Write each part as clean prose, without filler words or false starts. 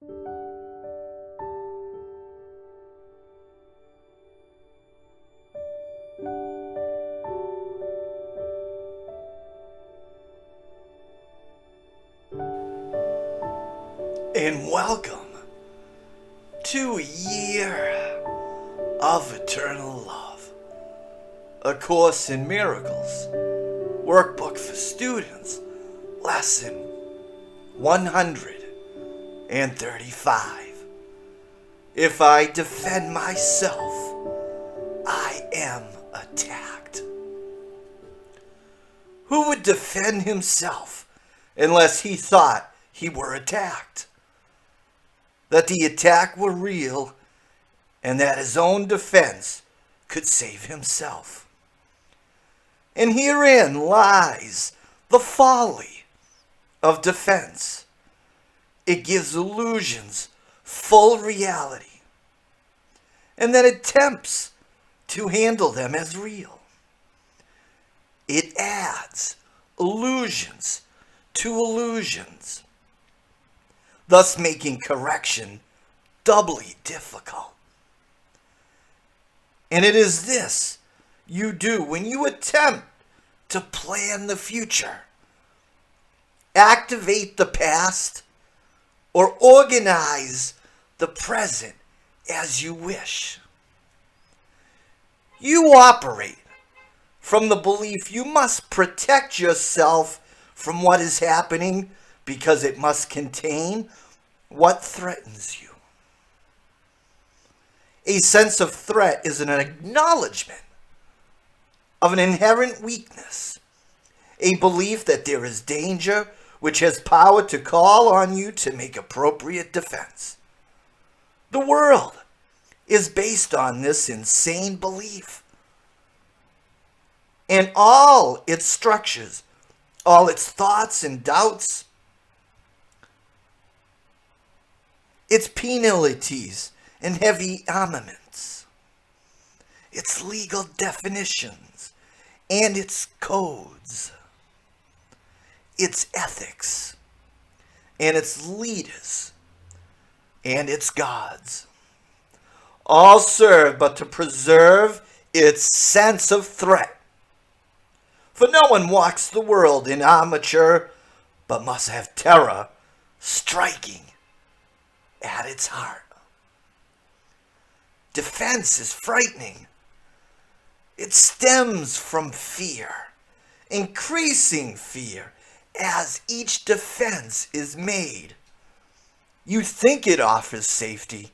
And welcome to Year of Eternal Love, A Course in Miracles, Workbook for Students, Lesson 135. If I defend myself, I am attacked. Who would defend himself unless he thought he were attacked? That the attack were real, and that his own defense could save himself. And herein lies the folly of defense. It gives illusions full reality, and then attempts to handle them as real. It adds illusions to illusions, thus making correction doubly difficult. And it is this you do when you attempt to plan the future, activate the past, or organize the present as you wish. You operate from the belief you must protect yourself from what is happening because it must contain what threatens you. A sense of threat is an acknowledgement of an inherent weakness, a belief that there is danger which has power to call on you to make appropriate defense. The world is based on this insane belief, and all its structures, all its thoughts and doubts, its penalties and heavy armaments, its legal definitions and its codes, its ethics and its leaders and its gods, all serve but to preserve its sense of threat. For no one walks the world in armature, but must have terror striking at its heart. Defense is frightening. It stems from fear, increasing fear as each defense is made. You think it offers safety,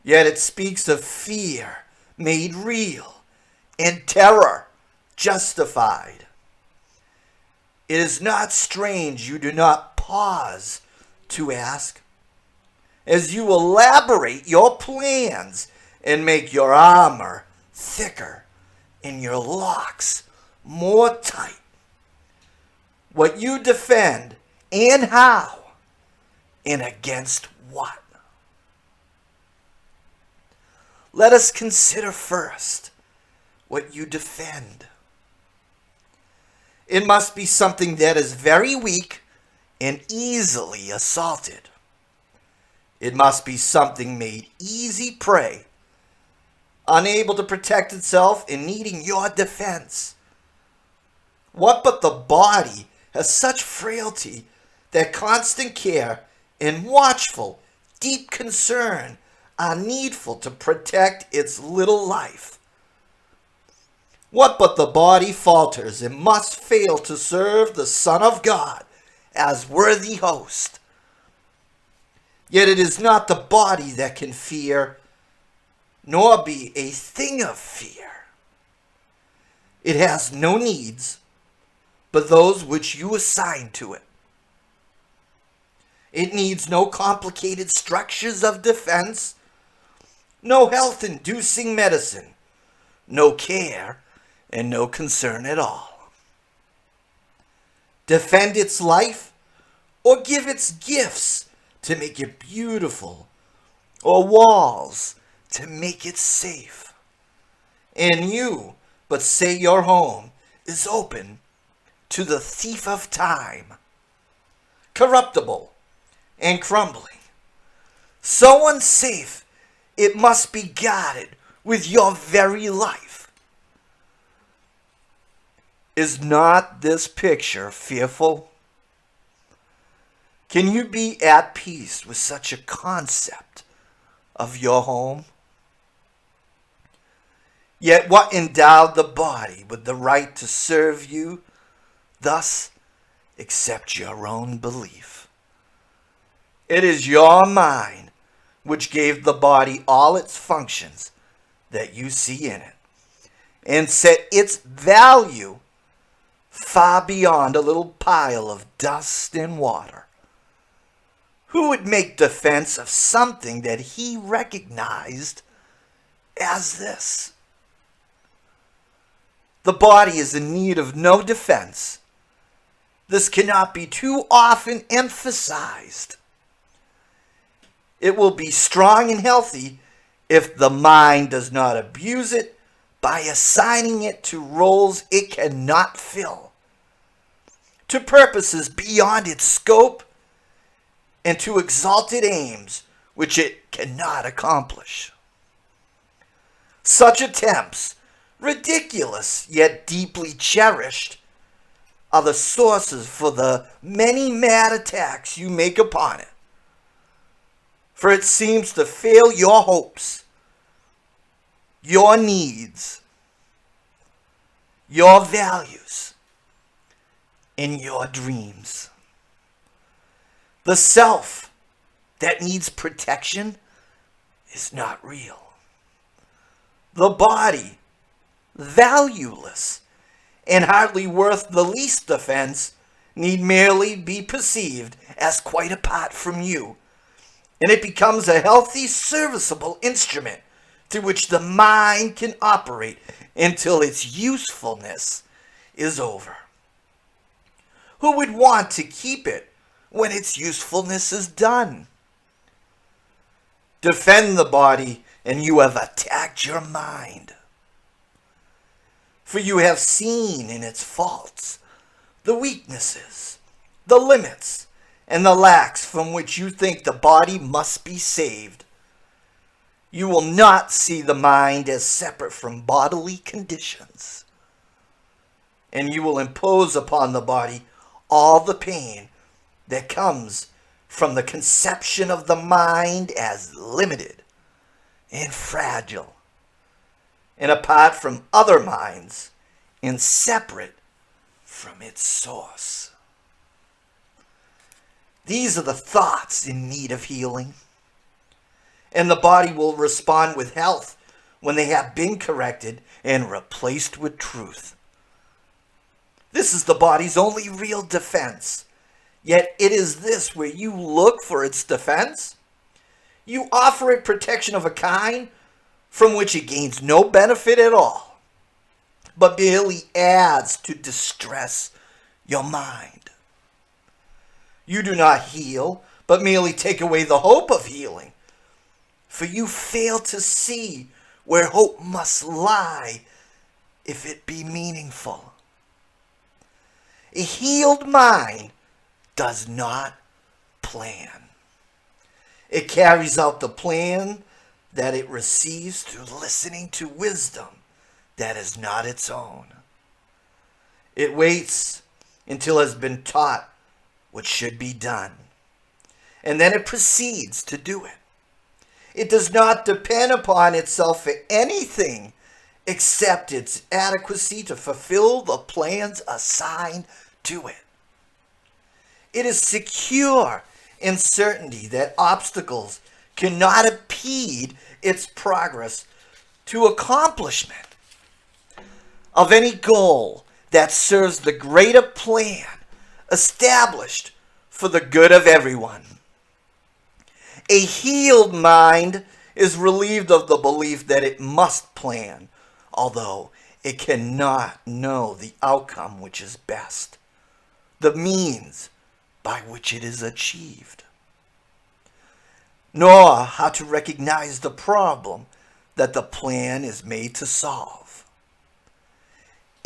yet it speaks of fear made real and terror justified. It is not strange you do not pause to ask, as you elaborate your plans and make your armor thicker and your locks more tight, what you defend and how and against what. Let us consider first what you defend. It must be something that is very weak and easily assaulted. It must be something made easy prey, unable to protect itself and needing your defense. What but the body has such frailty that constant care and watchful, deep concern are needful to protect its little life? What but the body falters and must fail to serve the Son of God as worthy host? Yet it is not the body that can fear, nor be a thing of fear. It has no needs but those which you assign to it. It needs no complicated structures of defense, no health-inducing medicine, no care, and no concern at all. Defend its life or give its gifts to make it beautiful, or walls to make it safe. And you but say your home is open to the thief of time, corruptible and crumbling, so unsafe it must be guarded with your very life. Is not this picture fearful? Can you be at peace with such a concept of your home? Yet what endowed the body with the right to serve you, thus accept your own belief? It is your mind which gave the body all its functions that you see in it, and set its value far beyond a little pile of dust and water. Who would make defense of something that he recognized as this? The body is in need of no defense. This cannot be too often emphasized. It will be strong and healthy if the mind does not abuse it by assigning it to roles it cannot fill, to purposes beyond its scope, and to exalted aims which it cannot accomplish. Such attempts, ridiculous yet deeply cherished, are the sources for the many mad attacks you make upon it. For it seems to fail your hopes, your needs, your values, and your dreams. The self that needs protection is not real. The body, valueless and hardly worth the least defense, need merely be perceived as quite apart from you, and it becomes a healthy, serviceable instrument through which the mind can operate until its usefulness is over. Who would want to keep it when its usefulness is done? Defend the body, and you have attacked your mind. For you have seen in its faults the weaknesses, the limits, and the lacks from which you think the body must be saved. You will not see the mind as separate from bodily conditions, and you will impose upon the body all the pain that comes from the conception of the mind as limited and fragile, and apart from other minds, and separate from its source. These are the thoughts in need of healing, and the body will respond with health when they have been corrected and replaced with truth. This is the body's only real defense. Yet it is this where you look for its defense. You offer it protection of a kind from which it gains no benefit at all, but merely adds to distress your mind. You do not heal, but merely take away the hope of healing, for you fail to see where hope must lie if it be meaningful. A healed mind does not plan. It carries out the plan that it receives through listening to wisdom that is not its own. It waits until it has been taught what should be done, and then it proceeds to do it. It does not depend upon itself for anything except its adequacy to fulfill the plans assigned to it. It is secure in certainty that obstacles cannot impede its progress to accomplishment of any goal that serves the greater plan established for the good of everyone. A healed mind is relieved of the belief that it must plan, although it cannot know the outcome which is best, the means by which it is achieved, nor how to recognize the problem that the plan is made to solve.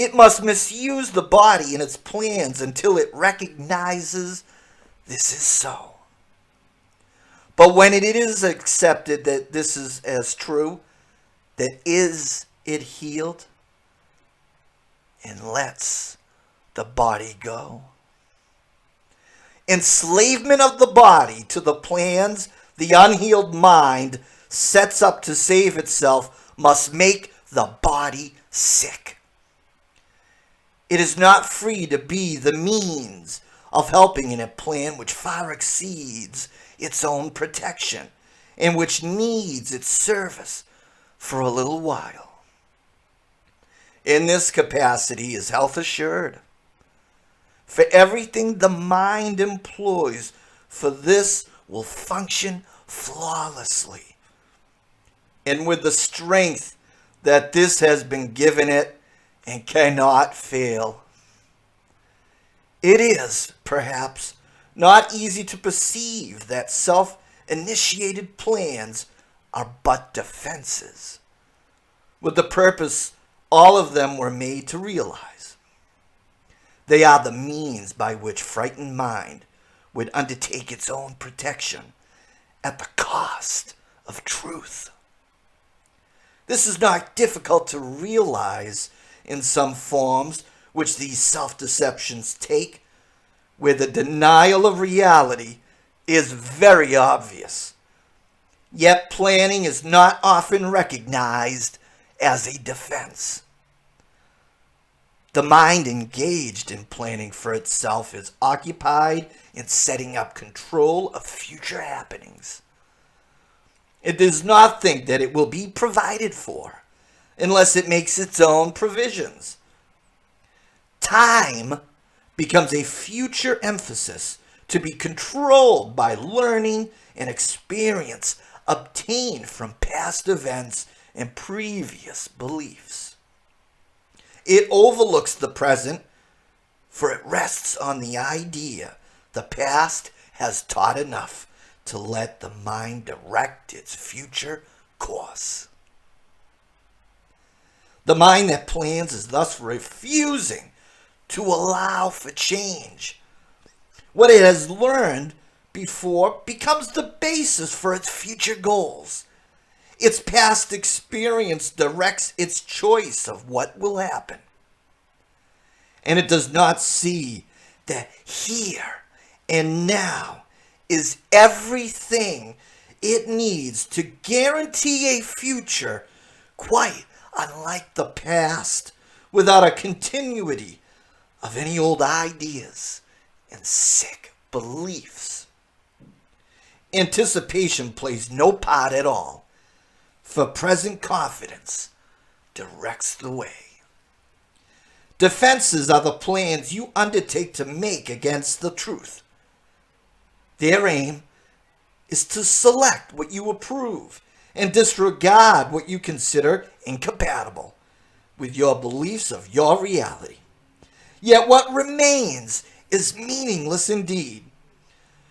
It must misuse the body in its plans until it recognizes this is so. But when it is accepted that this is as true, then is it healed and lets the body go. Enslavement of the body to the plans the unhealed mind sets up to save itself must make the body sick. It is not free to be the means of helping in a plan which far exceeds its own protection and which needs its service for a little while. In this capacity is health assured. For everything the mind employs for this will function flawlessly, and with the strength that this has been given it and cannot fail. It is, perhaps, not easy to perceive that self-initiated plans are but defenses, with the purpose all of them were made to realize. They are the means by which frightened mind would undertake its own protection at the cost of truth. This is not difficult to realize in some forms which these self-deceptions take, where the denial of reality is very obvious. Yet planning is not often recognized as a defense. The mind engaged in planning for itself is occupied in setting up control of future happenings. It does not think that it will be provided for unless it makes its own provisions. Time becomes a future emphasis to be controlled by learning and experience obtained from past events and previous beliefs. It overlooks the present, for it rests on the idea the past has taught enough to let the mind direct its future course. The mind that plans is thus refusing to allow for change. What it has learned before becomes the basis for its future goals. Its past experience directs its choice of what will happen. And it does not see that here and now is everything it needs to guarantee a future quite unlike the past, without a continuity of any old ideas and sick beliefs. Anticipation plays no part at all, for present confidence directs the way. Defenses are the plans you undertake to make against the truth. Their aim is to select what you approve and disregard what you consider incompatible with your beliefs of your reality. Yet what remains is meaningless indeed,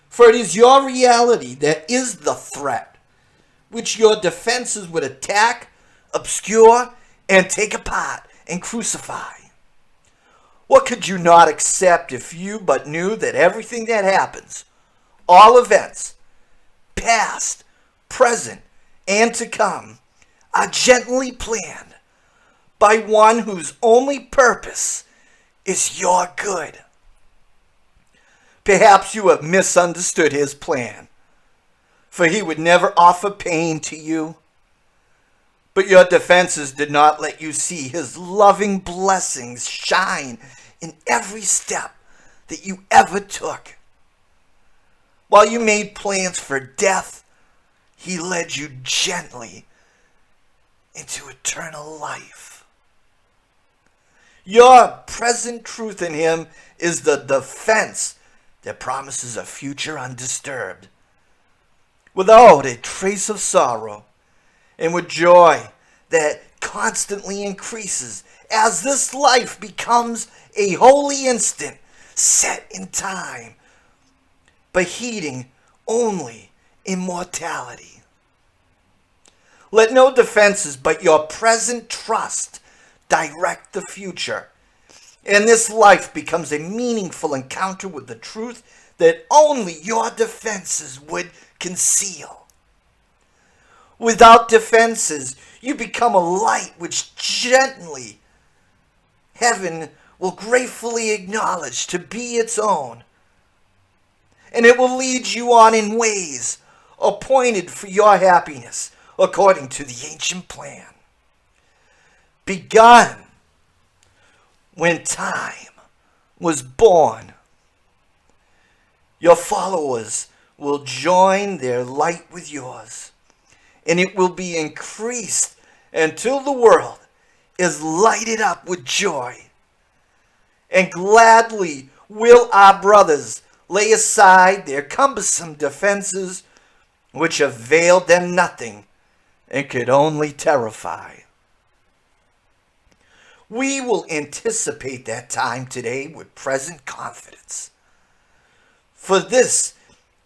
for it is your reality that is the threat, which your defenses would attack, obscure, and take apart and crucify. What could you not accept if you but knew that everything that happens, all events, past, present, and to come, are gently planned by one whose only purpose is your good? Perhaps you have misunderstood his plan, for he would never offer pain to you. But your defenses did not let you see his loving blessings shine in every step that you ever took. While you made plans for death, he led you gently into eternal life. Your present truth in him is the defense that promises a future undisturbed, without a trace of sorrow, and with joy that constantly increases as this life becomes a holy instant set in time, but heeding only immortality. Let no defenses but your present trust direct the future, and this life becomes a meaningful encounter with the truth that only your defenses would conceal. Without defenses, you become a light which gently heaven will gratefully acknowledge to be its own. And it will lead you on in ways appointed for your happiness according to the ancient plan, begun when time was born. Your followers will join their light with yours, and it will be increased until the world is lighted up with joy. And gladly will our brothers lay aside their cumbersome defenses, which availed them nothing and could only terrify. We will anticipate that time today with present confidence, for this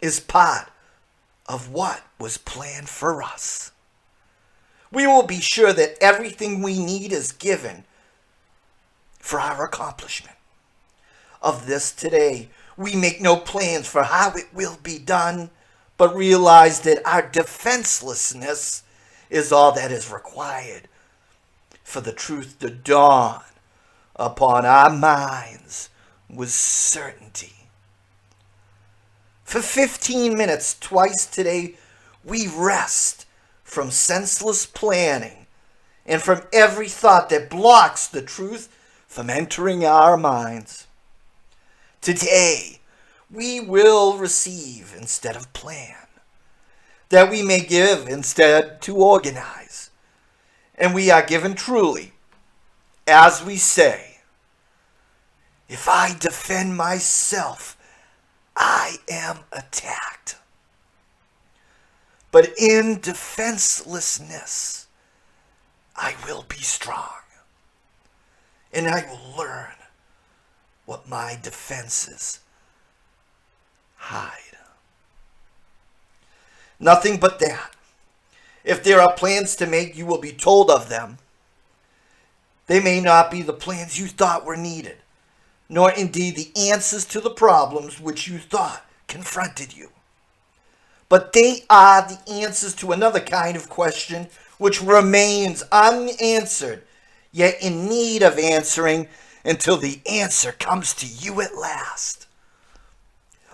is part of what was planned for us. We will be sure that everything we need is given for our accomplishment of this today. We make no plans for how it will be done, but realize that our defenselessness is all that is required for the truth to dawn upon our minds with certainty. For 15 minutes twice today, we rest from senseless planning and from every thought that blocks the truth from entering our minds. Today, we will receive instead of plan, that we may give instead to organize. And we are given truly, as we say, if I defend myself, I am attacked. But in defenselessness, I will be strong, and I will learn what my defenses hide. Nothing but that. If there are plans to make, you will be told of them. They may not be the plans you thought were needed, nor indeed the answers to the problems which you thought confronted you. But they are the answers to another kind of question which remains unanswered, yet in need of answering until the answer comes to you at last.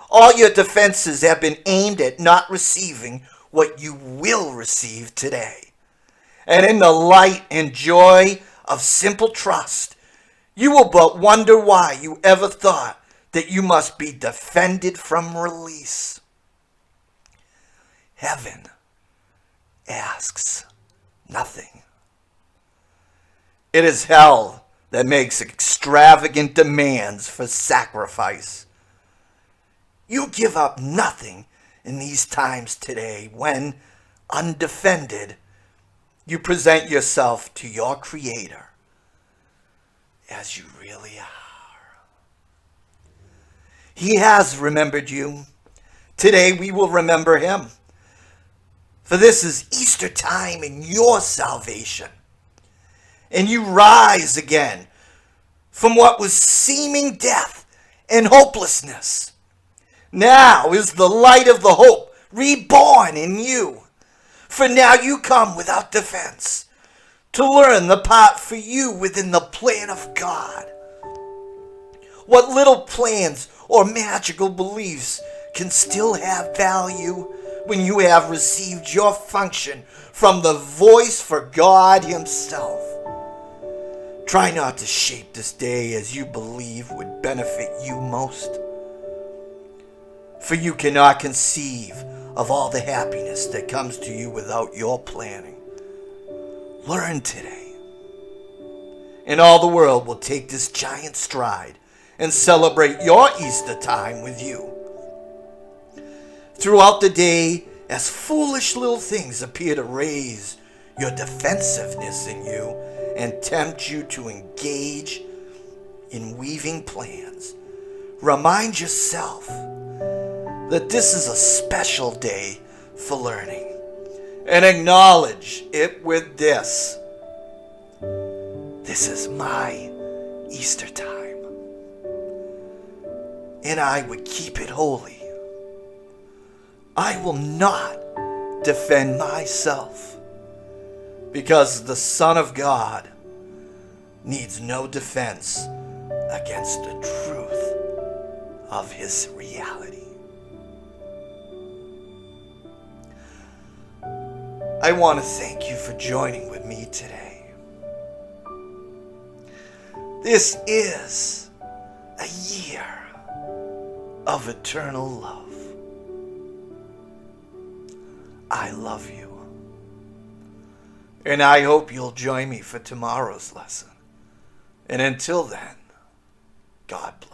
All your defenses have been aimed at not receiving what you will receive today. And in the light and joy of simple trust, you will but wonder why you ever thought that you must be defended from release. Heaven asks nothing. It is hell that makes extravagant demands for sacrifice. You give up nothing in these times today when, undefended, you present yourself to your Creator as you really are. He has remembered you. Today we will remember Him. For this is Easter time in your salvation. And you rise again from what was seeming death and hopelessness. Now is the light of the hope reborn in you. For now you come without defense to learn the part for you within the plan of God. What little plans or magical beliefs can still have value when you have received your function from the voice for God Himself. Try not to shape this day as you believe would benefit you most. For you cannot conceive of all the happiness that comes to you without your planning. Learn today, and all the world will take this giant stride and celebrate your Easter time with you. Throughout the day, as foolish little things appear to raise your defensiveness in you and tempt you to engage in weaving plans, remind yourself that this is a special day for learning, and acknowledge it with this. This is my Easter time. and I would keep it holy. I will not defend myself, because the Son of God needs no defense against the truth of his reality. I want to thank you for joining with me today. This is a year of eternal love. I love you. And I hope you'll join me for tomorrow's lesson. And until then, God bless.